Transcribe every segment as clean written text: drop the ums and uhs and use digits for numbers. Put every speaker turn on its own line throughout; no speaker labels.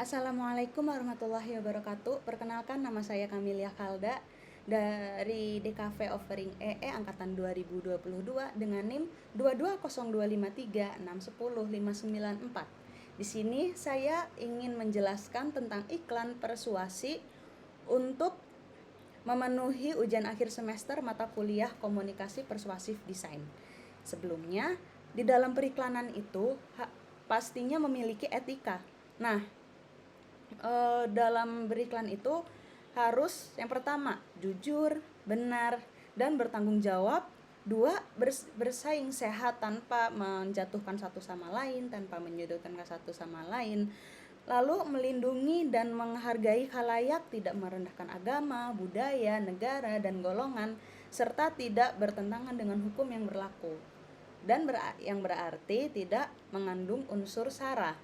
Assalamualaikum warahmatullahi wabarakatuh. Perkenalkan, nama saya Kamilia Kalda dari DKV Offering EE angkatan 2022 dengan NIM 2202536105944. Di sini saya ingin menjelaskan tentang iklan persuasi untuk memenuhi ujian akhir semester mata kuliah Komunikasi Persuasif Desain. Sebelumnya, di dalam periklanan itu pastinya memiliki etika. Nah, dalam beriklan itu harus yang pertama jujur, benar, dan bertanggung jawab. Dua, bersaing sehat tanpa menjatuhkan satu sama lain, tanpa menyudutkan satu sama lain. Lalu melindungi dan menghargai khalayak, tidak merendahkan agama, budaya, negara, dan golongan, serta tidak bertentangan dengan hukum yang berlaku. Dan yang berarti tidak mengandung unsur sara.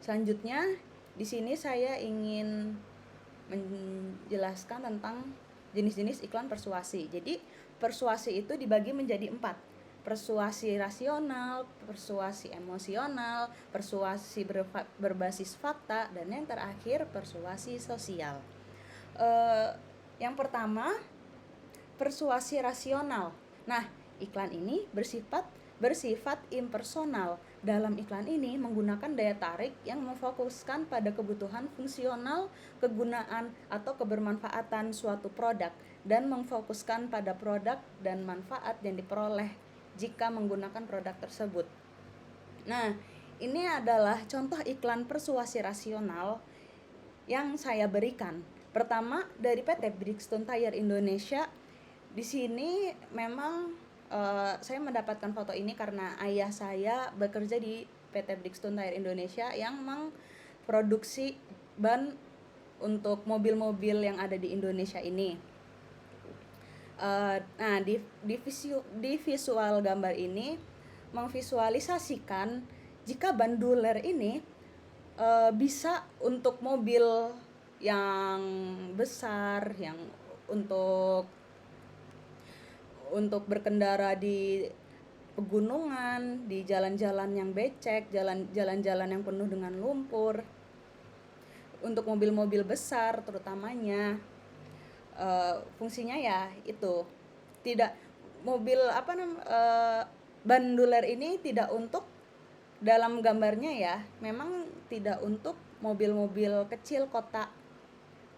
Selanjutnya, di sini saya ingin menjelaskan tentang jenis-jenis iklan persuasi. Jadi, persuasi itu dibagi menjadi 4. Persuasi rasional, persuasi emosional, persuasi berbasis fakta, dan yang terakhir persuasi sosial. Yang pertama, persuasi rasional. Nah, iklan ini bersifat impersonal. Dalam iklan ini menggunakan daya tarik yang memfokuskan pada kebutuhan fungsional, kegunaan, atau kebermanfaatan suatu produk dan memfokuskan pada produk dan manfaat yang diperoleh jika menggunakan produk tersebut. Nah, ini adalah contoh iklan persuasi rasional yang saya berikan. Pertama, dari PT Bridgestone Tire Indonesia. Di sini memang saya mendapatkan foto ini karena ayah saya bekerja di PT Bridgestone Tire Indonesia yang memproduksi ban untuk mobil-mobil yang ada di Indonesia ini. Nah, di visual gambar ini memvisualisasikan jika ban duler ini bisa untuk mobil yang besar, yang untuk berkendara di pegunungan, di jalan-jalan yang becek, jalan-jalan yang penuh dengan lumpur. Untuk mobil-mobil besar terutamanya, fungsinya ya itu tidak mobil ban duler ini tidak untuk, dalam gambarnya ya, memang tidak untuk mobil-mobil kecil kota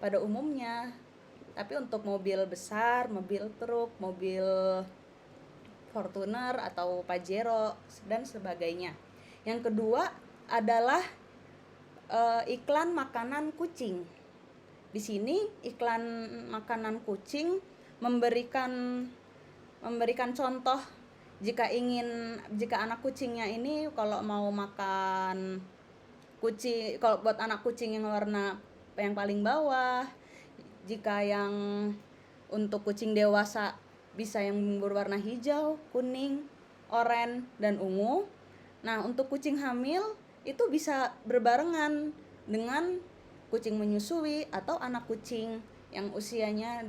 pada umumnya, tapi untuk mobil besar, mobil truk, mobil Fortuner atau Pajero dan sebagainya. Yang kedua adalah iklan makanan kucing. Di sini iklan makanan kucing memberikan contoh jika anak kucingnya ini kalau mau makan kucing, kalau buat anak kucing yang warna yang paling bawah, jika yang untuk kucing dewasa bisa yang berwarna hijau, kuning, oranye, dan ungu. Nah, untuk kucing hamil itu bisa berbarengan dengan kucing menyusui atau anak kucing yang usianya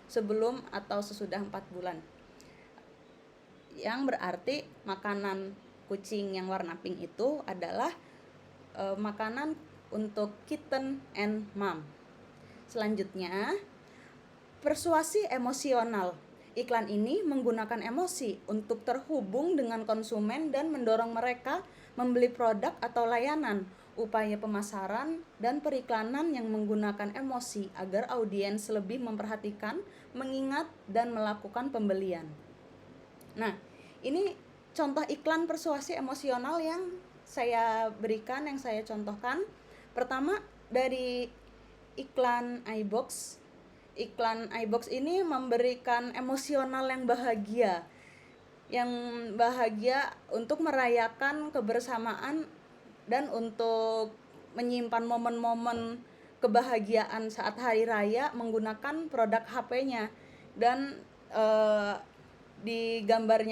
sebelum atau sesudah 4 bulan. Yang berarti makanan kucing yang warna pink itu adalah makanan untuk kitten and mom. Selanjutnya, persuasi emosional. Iklan ini menggunakan emosi untuk terhubung dengan konsumen dan mendorong mereka membeli produk atau layanan. Upaya pemasaran dan periklanan yang menggunakan emosi agar audiens lebih memperhatikan, mengingat, dan melakukan pembelian. Nah, ini contoh iklan persuasi emosional yang saya berikan, yang saya contohkan. Pertama, dari iklan iBox. Iklan iBox ini memberikan emosional yang bahagia untuk merayakan kebersamaan dan untuk menyimpan momen-momen kebahagiaan saat hari raya menggunakan produk HP-nya. Dan di gambar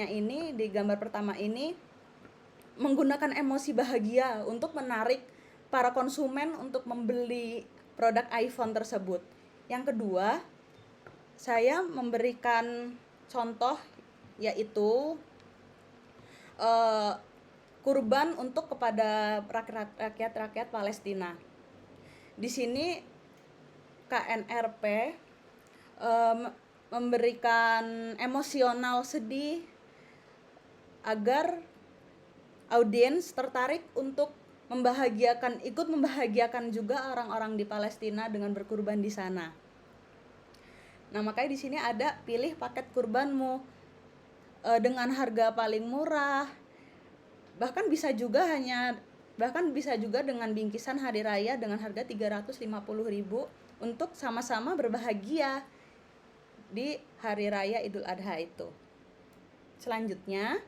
pertama ini menggunakan emosi bahagia untuk menarik para konsumen untuk membeli produk iPhone tersebut. Yang kedua, saya memberikan contoh yaitu kurban untuk kepada rakyat Palestina. Di sini KNRP memberikan emosional sedih agar audiens tertarik untuk ikut membahagiakan juga orang-orang di Palestina dengan berkurban di sana. Nah, makanya di sini ada pilih paket kurbanmu dengan harga paling murah. Bahkan bisa juga dengan bingkisan hari raya dengan harga 350.000 untuk sama-sama berbahagia di hari raya Idul Adha itu. Selanjutnya,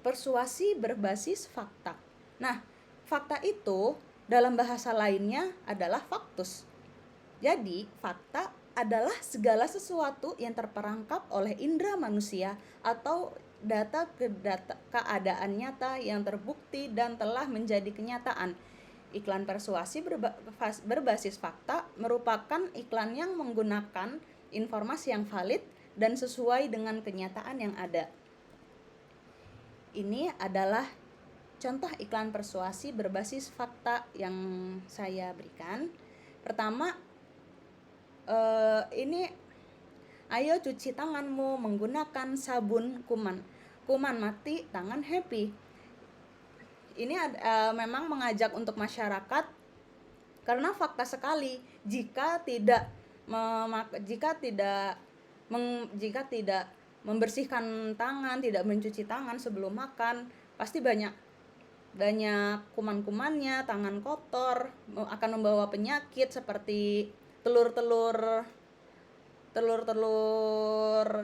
persuasi berbasis fakta. Nah, fakta itu dalam bahasa lainnya adalah faktus. Jadi, fakta adalah segala sesuatu yang terperangkap oleh indera manusia atau data keadaan nyata yang terbukti dan telah menjadi kenyataan. Iklan persuasi berbasis fakta merupakan iklan yang menggunakan informasi yang valid dan sesuai dengan kenyataan yang ada. Ini adalah contoh iklan persuasi berbasis fakta yang saya berikan. Pertama, ini ayo cuci tanganmu menggunakan sabun kuman mati tangan happy. Ini memang mengajak untuk masyarakat karena fakta sekali jika tidak membersihkan tangan, tidak mencuci tangan sebelum makan, pasti banyak kuman-kumannya, tangan kotor, akan membawa penyakit seperti telur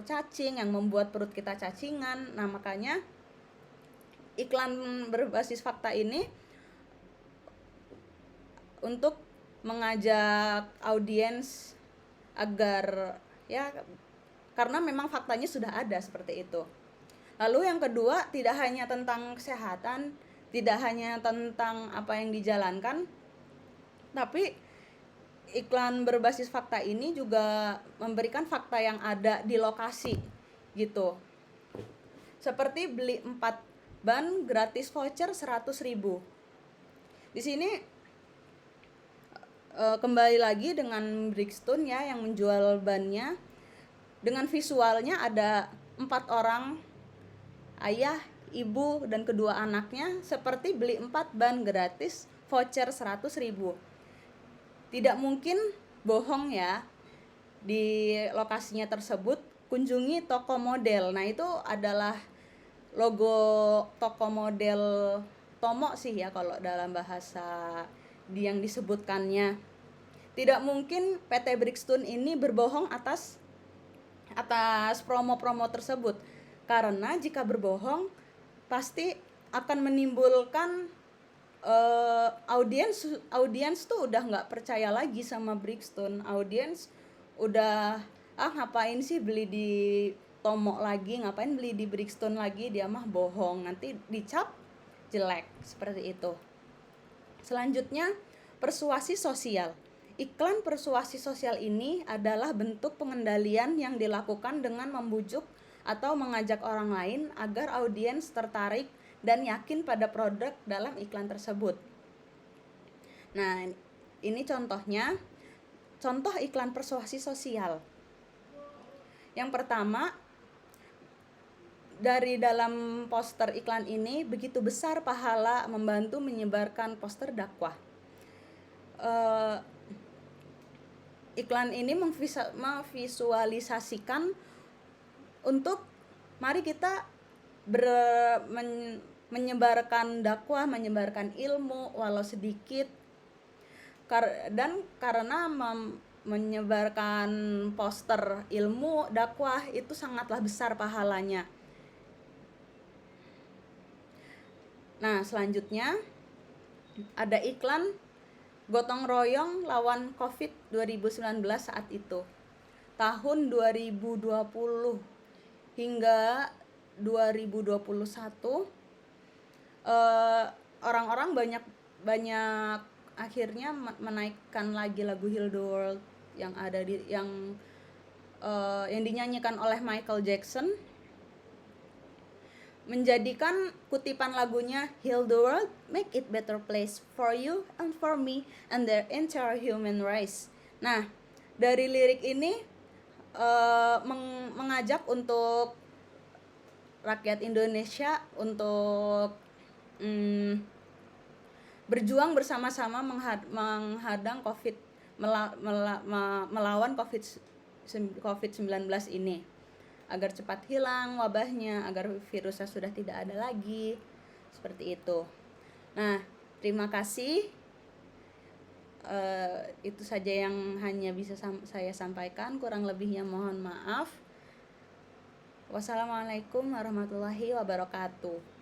cacing yang membuat perut kita cacingan. Nah, makanya iklan berbasis fakta ini untuk mengajak audiens agar karena memang faktanya sudah ada seperti itu. Lalu yang kedua, tidak hanya tentang kesehatan, tidak hanya tentang apa yang dijalankan, tapi iklan berbasis fakta ini juga memberikan fakta yang ada di lokasi gitu. Seperti beli 4 ban gratis voucher 100.000. Di sini kembali lagi dengan Bridgestone ya yang menjual bannya. Dengan visualnya ada 4 orang, ayah, ibu, dan kedua anaknya, seperti beli 4 ban gratis voucher 100.000. Tidak mungkin bohong ya. Di lokasinya tersebut kunjungi toko model. Nah, itu adalah logo toko model Tomo sih ya kalau dalam bahasa yang disebutkannya. Tidak mungkin PT Bridgestone ini berbohong atas promo-promo tersebut. Karena jika berbohong pasti akan menimbulkan audiens tuh udah nggak percaya lagi sama Bridgestone. Audiens udah ngapain sih beli di Tomo lagi, ngapain beli di Bridgestone lagi, dia mah bohong, nanti dicap jelek seperti itu. Selanjutnya, persuasi sosial. Iklan persuasi sosial ini adalah bentuk pengendalian yang dilakukan dengan membujuk atau mengajak orang lain agar audiens tertarik dan yakin pada produk dalam iklan tersebut. Nah, ini contoh iklan persuasi sosial. Yang pertama, dari dalam poster iklan ini, begitu besar pahala membantu menyebarkan poster dakwah. Iklan ini memvisualisasikan untuk mari kita menyebarkan dakwah, menyebarkan ilmu walau sedikit, dan karena menyebarkan poster ilmu dakwah itu sangatlah besar pahalanya. Nah, selanjutnya ada iklan gotong royong lawan Covid 2019 saat itu. Tahun 2020 hingga 2021 orang-orang banyak akhirnya menaikkan lagi lagu Heal the World yang ada yang dinyanyikan oleh Michael Jackson. menjadikan kutipan lagunya Heal the world, make it better place for you and for me and the entire human race. Nah, dari lirik ini mengajak untuk rakyat Indonesia untuk berjuang bersama-sama menghadang melawan COVID-19 ini, agar cepat hilang wabahnya, agar virusnya sudah tidak ada lagi, seperti itu. Nah, terima kasih. Itu saja yang hanya bisa saya sampaikan, kurang lebihnya mohon maaf. Wassalamualaikum warahmatullahi wabarakatuh.